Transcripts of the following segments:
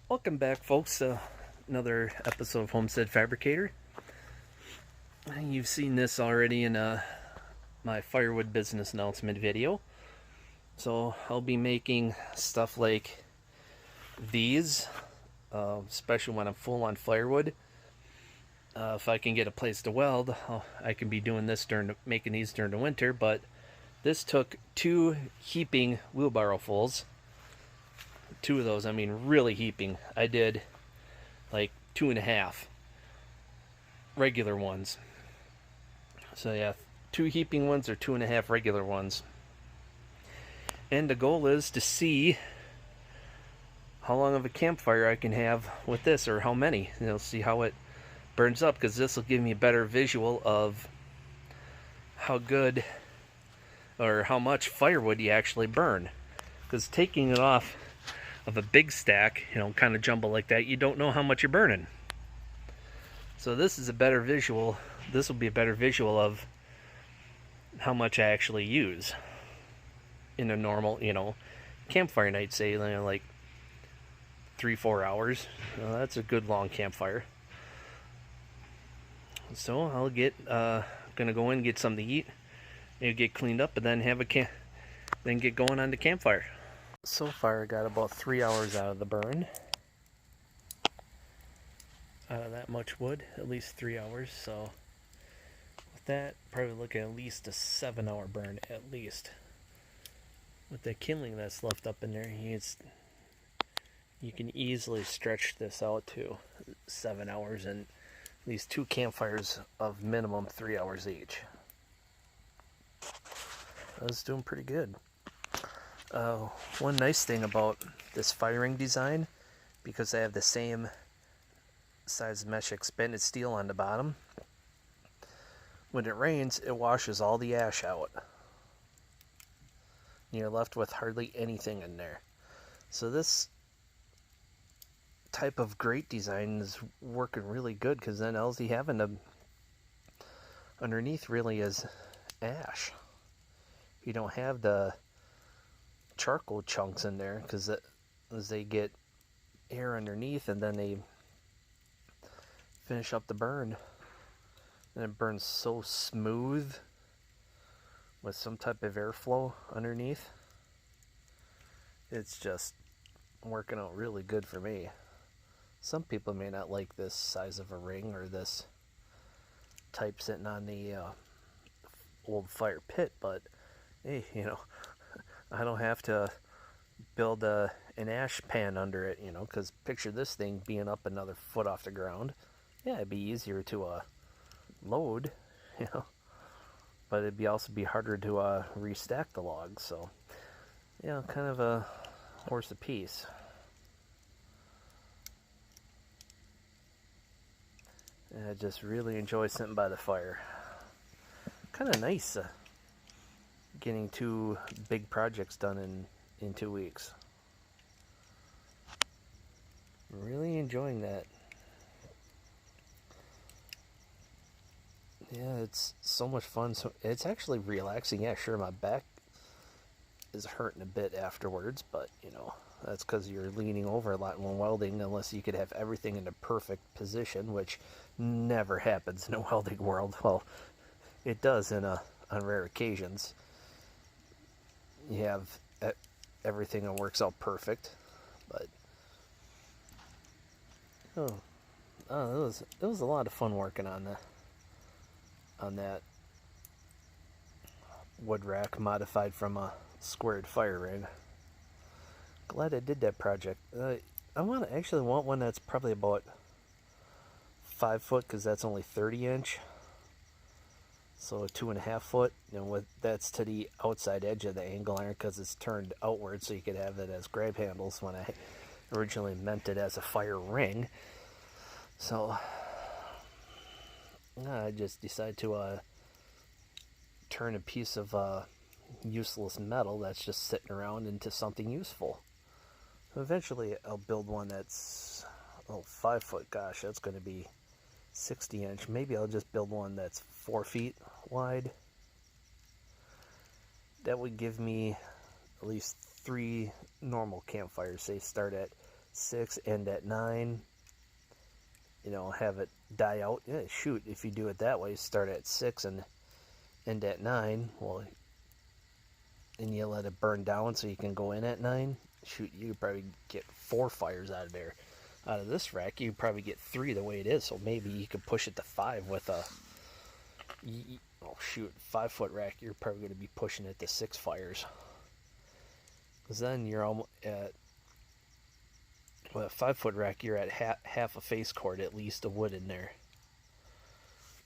Welcome back, folks. Another episode of Homestead Fabricator. You've seen this already in my Firewood business announcement video. So I'll be making stuff like these, especially when I'm full on firewood. If I can get a place to weld, I can be doing this making these during the winter. But this took 2 heaping wheelbarrow fulls. 2 of those, I mean really heaping. I did like 2.5 regular ones. So yeah, 2 heaping ones or 2.5 regular ones. And the goal is to see how long of a campfire I can have with this, or how many. See how it burns up, because this will give me a better visual of how good or how much firewood you actually burn. Because taking it off of a big stack, kind of jumble like that, you don't know how much you're burning. So this is a better visual. This will be a better visual of how much I actually use in a normal, campfire night, say, like 3-4 hours. That's a good long campfire. So I'll gonna go in, get something to eat, maybe get cleaned up, and then then get going on the campfire. So far I got about 3 hours out of the burn. Out of that much wood, at least 3 hours. So with that, probably looking at least a 7-hour burn at least. With the kindling that's left up in there, you can easily stretch this out to 7 hours and at least 2 campfires of minimum 3 hours each. I was doing pretty good. One nice thing about this firing design, because I have the same size mesh expanded steel on the bottom, when it rains, it washes all the ash out. You're left with hardly anything in there. So this type of grate design is working really good, because then all you have underneath really is ash. You don't have the charcoal chunks in there, because as they get air underneath and then they finish up the burn, and it burns so smooth with some type of airflow underneath. It's just working out really good for me. Some people may not like this size of a ring or this type sitting on the old fire pit, but hey, I don't have to build an ash pan under it, because picture this thing being up another foot off the ground. Yeah, it'd be easier to load, but it'd also be harder to restack the logs. So, kind of a horse apiece. And I just really enjoy sitting by the fire. Kind of nice getting 2 big projects done in 2 weeks. Really enjoying that. Yeah, it's so much fun. So it's actually relaxing. Yeah, sure, my back is hurting a bit afterwards, but that's because you're leaning over a lot when welding, unless you could have everything in the perfect position, which never happens in a welding world. Well, it does on rare occasions. You have everything that works out perfect, but it was a lot of fun working on that wood rack modified from a squared fire ring. Glad I did that project. I actually want one that's probably about 5 foot, because that's only 30 inch. So 2.5 foot, and that's to the outside edge of the angle iron, because it's turned outward, so you could have it as grab handles when I originally meant it as a fire ring. So I just decided to turn a piece of useless metal that's just sitting around into something useful. So eventually I'll build one that's 5 foot. Gosh, that's going to be 60 inch. Maybe I'll just build one that's 4 feet wide. That would give me at least 3 normal campfires. They start at 6, end at 9. You know, have it die out. Yeah, shoot, if you do it that way, start at 6 and end at 9. Well, and you let it burn down so you can go in at 9. Shoot, you could probably get 4 fires out of there. Out of this rack, you probably get 3 the way it is. So maybe you could push it to 5 with a, oh shoot, 5-foot rack. You're probably going to be pushing it to 6 fires. Because then you're almost at, with a 5-foot rack, you're at half a face cord at least of wood in there.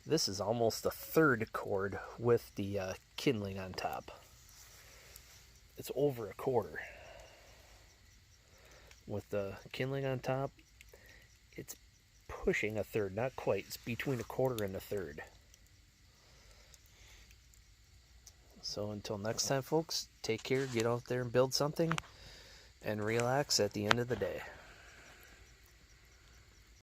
This is almost a 1/3 cord with the kindling on top. It's over a 1/4. With the kindling on top, it's pushing a 1/3, not quite. It's between a 1/4 and a 1/3. So until next time, folks, take care, get out there and build something, and relax at the end of the day.